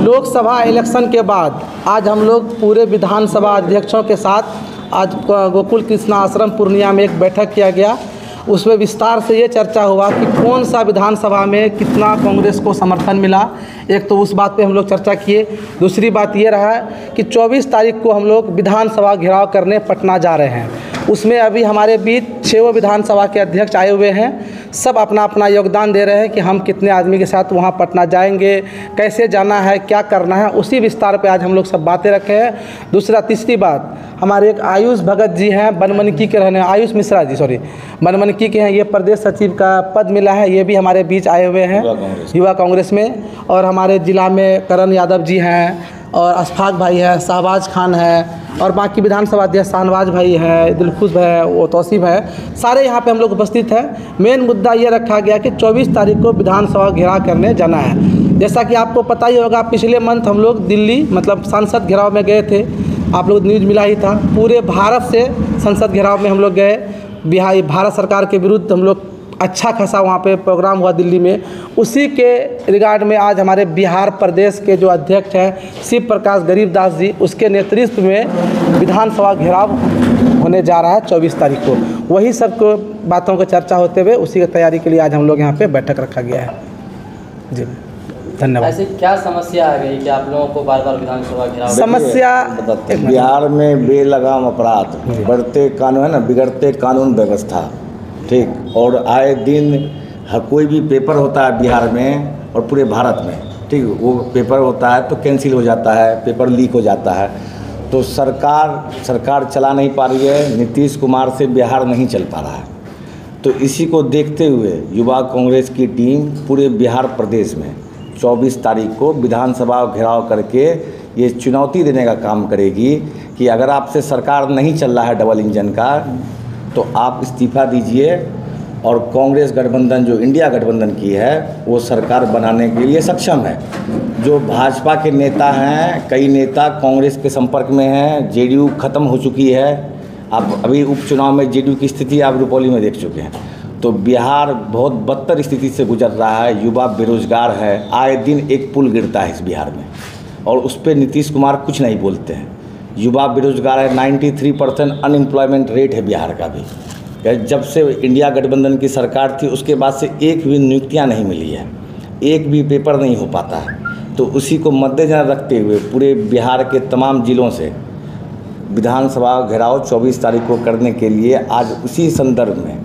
Lok Sabha election के बाद आज हम लोग पूरे विधानसभा अध्यक्षों के साथ आज गोकुल कृष्णा आश्रम पूर्णिया में एक बैठक किया गया। उसमें विस्तार से ये चर्चा हुआ कि कौन सा विधानसभा में कितना कांग्रेस को समर्थन मिला। एक तो उस बात पे हम लोग चर्चा किए। दूसरी बात ये रहा कि 24 तारीख को हम लोग विधानसभा घेराव करने पटना जा रहे हैं। उसमें अभी हमारे बीच 6 विधानसभा के अध्यक्ष आए हुए हैं। सब अपना अपना योगदान दे रहे हैं कि हम कितने आदमी के साथ वहाँ पटना जाएंगे, कैसे जाना है, क्या करना है, उसी विस्तार पे आज हम लोग सब बातें रखे हैं। तीसरी बात, हमारे एक आयुष भगत जी हैं, बनमनकी के रहने, आयुष मिश्रा जी सॉरी बनमनकी के हैं, ये प्रदेश सचिव का पद मिला है, ये भी हमारे बीच आए हुए हैं युवा कांग्रेस में। और हमारे ज़िला में करण यादव जी हैं और अशफाक भाई है, शहबाज खान है और बाकी विधानसभा अध्यक्ष शाहनवाज भाई है, दिलखुश है, वो तौसीफ है, सारे यहाँ पे हम लोग उपस्थित हैं। मेन मुद्दा ये रखा गया कि 24 तारीख को विधानसभा घेराव करने जाना है। जैसा कि आपको पता ही होगा, पिछले मंथ हम लोग दिल्ली मतलब संसद घेराव में गए थे, आप लोग न्यूज़ मिला ही था। पूरे भारत से संसद घेराव में हम लोग गए। भारत सरकार के विरुद्ध हम लोग अच्छा खासा वहाँ पे प्रोग्राम हुआ दिल्ली में। उसी के रिगार्ड में आज हमारे बिहार प्रदेश के जो अध्यक्ष हैं शिव प्रकाश गरीबदास जी, उसके नेतृत्व में विधानसभा घेराव होने जा रहा है 24 तारीख को। वही सब को बातों को चर्चा होते हुए उसी की तैयारी के लिए आज हम लोग यहाँ पे बैठक रखा गया है। जी धन्यवाद। ऐसे क्या समस्या आ गई कि आप लोगों को बार बार विधानसभा घेराव? समस्या बिहार में बेलगाम अपराध, बढ़ते कानून है ना, बिगड़ते कानून व्यवस्था, ठीक, और आए दिन कोई भी पेपर होता है बिहार में और पूरे भारत में, ठीक, वो पेपर होता है तो कैंसिल हो जाता है, पेपर लीक हो जाता है। तो सरकार चला नहीं पा रही है, नीतीश कुमार से बिहार नहीं चल पा रहा है। तो इसी को देखते हुए युवा कांग्रेस की टीम पूरे बिहार प्रदेश में 24 तारीख को विधानसभा घेराव करके ये चुनौती देने का काम करेगी कि अगर आपसे सरकार नहीं चल रहा है डबल इंजन का, तो आप इस्तीफा दीजिए और कांग्रेस गठबंधन जो इंडिया गठबंधन की है वो सरकार बनाने के लिए सक्षम है। जो भाजपा के नेता हैं, कई नेता कांग्रेस के संपर्क में हैं, जेडीयू ख़त्म हो चुकी है। आप अभी उपचुनाव में जेडीयू की स्थिति आप रुपौली में देख चुके हैं। तो बिहार बहुत बदतर स्थिति से गुजर रहा है, युवा बेरोजगार है, आए दिन एक पुल गिरता है इस बिहार में और उस पर नीतीश कुमार कुछ नहीं बोलते हैं। युवा बेरोजगार है, 93% अनएम्प्लॉयमेंट रेट है बिहार का भी। जब से इंडिया गठबंधन की सरकार थी उसके बाद से एक भी नियुक्तियां नहीं मिली है, एक भी पेपर नहीं हो पाता है। तो उसी को मद्देनजर रखते हुए पूरे बिहार के तमाम ज़िलों से विधानसभा घेराव 24 तारीख को करने के लिए आज उसी संदर्भ में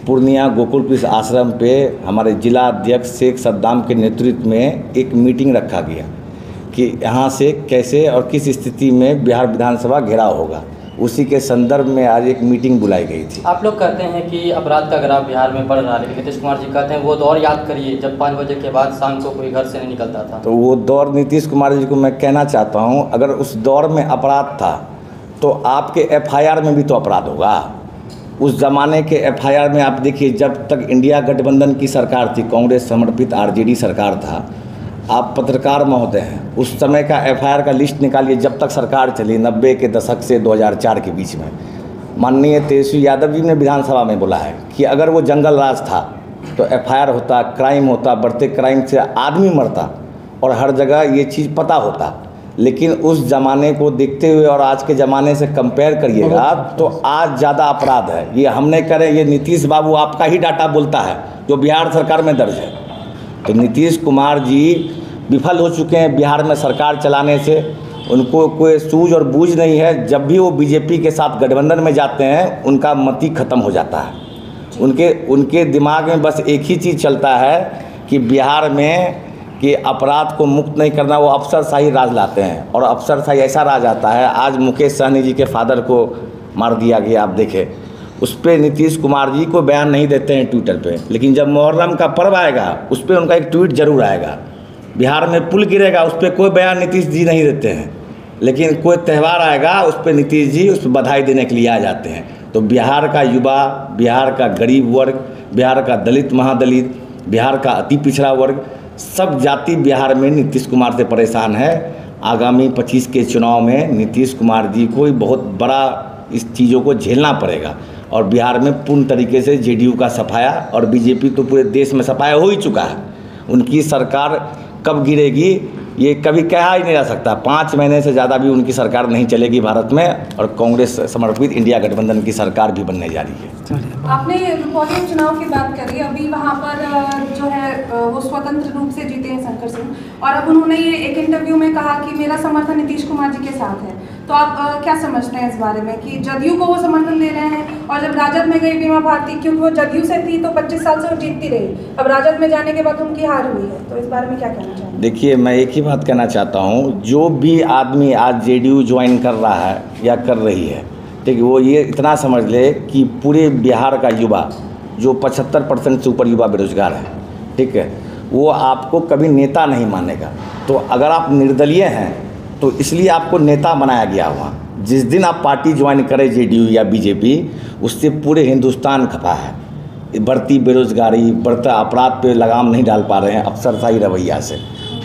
पूर्णिया गोकुल कृष्ण आश्रम पे हमारे जिला अध्यक्ष शेख सद्दाम के नेतृत्व में एक मीटिंग रखा गया कि यहाँ से कैसे और किस स्थिति में बिहार विधानसभा घेराव होगा। उसी के संदर्भ में आज एक मीटिंग बुलाई गई थी। आप लोग कहते हैं कि अपराध का ग्राफ बिहार में बढ़ रहा है, लेकिन नीतीश कुमार जी कहते हैं वो दौर याद करिए जब 5 बजे के बाद शाम को कोई घर से नहीं निकलता था। तो वो दौर नीतीश कुमार जी को मैं कहना चाहता हूँ, अगर उस दौर में अपराध था तो आपके FIR में भी तो अपराध होगा। उस ज़माने के FIR में आप देखिए, जब तक इंडिया गठबंधन की सरकार थी, कांग्रेस समर्थित RJD सरकार था, आप पत्रकार महोदय हैं, उस समय का FIR का लिस्ट निकालिए जब तक सरकार चली 90 के दशक से 2004 के बीच में। माननीय तेजस्वी यादव जी ने विधानसभा में बोला है कि अगर वो जंगल राज था तो FIR होता, क्राइम होता, बढ़ते क्राइम से आदमी मरता और हर जगह ये चीज़ पता होता। लेकिन उस ज़माने को देखते हुए और आज के ज़माने से कंपेयर करिएगा तो आज ज़्यादा अपराध है। ये हमने करें, ये नीतीश बाबू आपका ही डाटा बोलता है जो बिहार सरकार में दर्ज है। तो नीतीश कुमार जी विफल हो चुके हैं बिहार में सरकार चलाने से, उनको कोई सूझ और बूझ नहीं है। जब भी वो बीजेपी के साथ गठबंधन में जाते हैं उनका मति ख़त्म हो जाता है। उनके दिमाग में बस एक ही चीज़ चलता है कि बिहार में कि अपराध को मुक्त नहीं करना, वो अफसरशाही राज लाते हैं और अफसरशाही ऐसा राज आता है। आज मुकेश सहनी जी के फादर को मार दिया गया, आप देखें, उस पर नीतीश कुमार जी को बयान नहीं देते हैं ट्विटर पे, लेकिन जब मुहर्रम का पर्व आएगा उस पर उनका एक ट्वीट जरूर आएगा। बिहार में पुल गिरेगा उस पर कोई बयान नीतीश जी नहीं देते हैं, लेकिन कोई त्यौहार आएगा उस पर नीतीश जी उस पर बधाई देने के लिए आ जाते हैं। तो बिहार का युवा, बिहार का गरीब वर्ग, बिहार का दलित महादलित, बिहार का अति पिछड़ा वर्ग, सब जाति बिहार में नीतीश कुमार से परेशान है। आगामी 25 के चुनाव में नीतीश कुमार जी को बहुत बड़ा इस चीज़ों को झेलना पड़ेगा और बिहार में पूर्ण तरीके से जेडीयू का सफाया और बीजेपी तो पूरे देश में सफाया हो ही चुका है। उनकी सरकार कब गिरेगी ये कभी कहा ही नहीं जा सकता। 5 महीने से ज़्यादा भी उनकी सरकार नहीं चलेगी भारत में, और कांग्रेस समर्थित इंडिया गठबंधन की सरकार भी बनने जा रही है। आपने रुपौली उपचुनाव की बात करी, अभी वहाँ पर जो है वो स्वतंत्र रूप से जीते हैं शंकर सिंह, और अब उन्होंने ये एक इंटरव्यू में कहा कि मेरा समर्थन नीतीश कुमार जी के साथ है। तो आप क्या समझते हैं इस बारे में कि जदयू को वो समर्थन दे रहे हैं, और जब राजद में गई बीमा भारती, क्योंकि वो जदयू से थी तो 25 साल से वो जीतती रही, अब राजद में जाने के बाद उनकी हार हुई है, तो इस बारे में क्या कहना चाहेंगे? देखिए, मैं एक ही बात कहना चाहता हूँ, जो भी आदमी आज जेडीयू ज्वाइन कर रहा है या कर रही है, ठीक है, वो ये इतना समझ ले कि पूरे बिहार का युवा जो 75% से ऊपर युवा बेरोजगार है, ठीक है, वो आपको कभी नेता नहीं मानेगा। तो अगर आप निर्दलीय हैं तो इसलिए आपको नेता बनाया गया हुआ। जिस दिन आप पार्टी ज्वाइन करें जेडीयू या बीजेपी, उससे पूरे हिंदुस्तान खपा है। बढ़ती बेरोजगारी, बढ़ता अपराध पे लगाम नहीं डाल पा रहे हैं अफसरशाही रवैया से।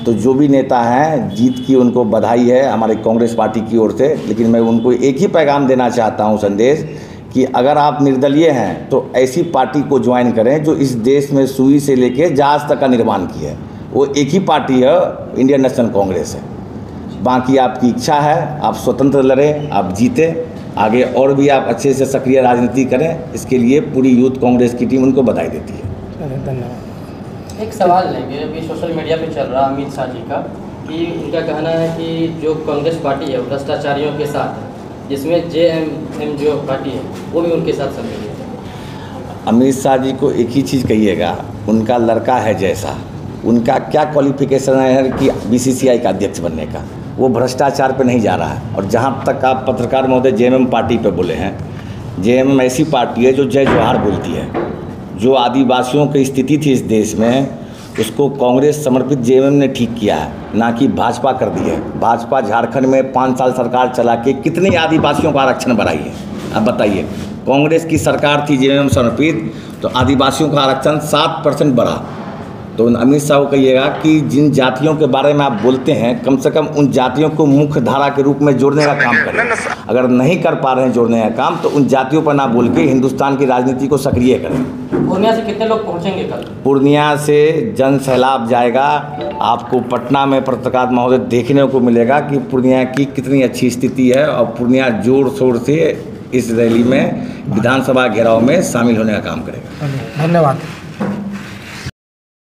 तो जो भी नेता हैं, जीत की उनको बधाई है हमारे कांग्रेस पार्टी की ओर से। लेकिन मैं उनको एक ही पैगाम देना चाहता हूं, संदेश, कि अगर आप निर्दलीय हैं तो ऐसी पार्टी को ज्वाइन करें जो इस देश में सुई से लेके जहाज तक का निर्माण की है। वो एक ही पार्टी है, इंडियन नेशनल कांग्रेस है। बाकी आपकी इच्छा है, आप स्वतंत्र लड़ें, आप जीते आगे, और भी आप अच्छे से सक्रिय राजनीति करें। इसके लिए पूरी यूथ कांग्रेस की टीम उनको बधाई देती है। धन्यवाद। एक सवाल लेंगे, अभी सोशल मीडिया पे चल रहा अमित शाह जी का, कि उनका कहना है कि जो कांग्रेस पार्टी है वो भ्रष्टाचारियों के साथ है, जिसमें JMM जो पार्टी है वो भी उनके साथ सम्मिलित है। अमित शाह जी को एक ही चीज़ कहिएगा, उनका लड़का है जैसा, उनका क्या क्वालिफिकेशन है कि BCCI का अध्यक्ष बनने का, वो भ्रष्टाचार पे नहीं जा रहा है। और जहाँ तक आप पत्रकार महोदय JMM पार्टी पे बोले हैं, JMM ऐसी पार्टी है जो जय जोहार बोलती है। जो आदिवासियों की स्थिति थी इस देश में, उसको कांग्रेस समर्पित JMM ने ठीक किया है, ना कि भाजपा कर दी है। भाजपा झारखंड में 5 साल सरकार चला के कितने आदिवासियों का आरक्षण बढ़ाई है, अब बताइए। कांग्रेस की सरकार थी JMM समर्पित, तो आदिवासियों का आरक्षण 7% बढ़ा। तो अमित शाह को कहिएगा कि जिन जातियों के बारे में आप बोलते हैं, कम से कम उन जातियों को मुख्य धारा के रूप में जोड़ने का काम करें। अगर नहीं कर पा रहे हैं जोड़ने का काम, तो उन जातियों पर ना बोल के हिंदुस्तान की राजनीति को सक्रिय करें। पूर्णिया से कितने लोग पहुंचेंगे कल? पूर्णिया से जन सैलाब जाएगा। आपको पटना में पत्रकार महोदय देखने को मिलेगा कि पूर्णिया की कितनी अच्छी स्थिति है, और पूर्णिया जोर शोर से इस रैली में विधानसभा घेराव में शामिल होने का काम करेगा। धन्यवाद।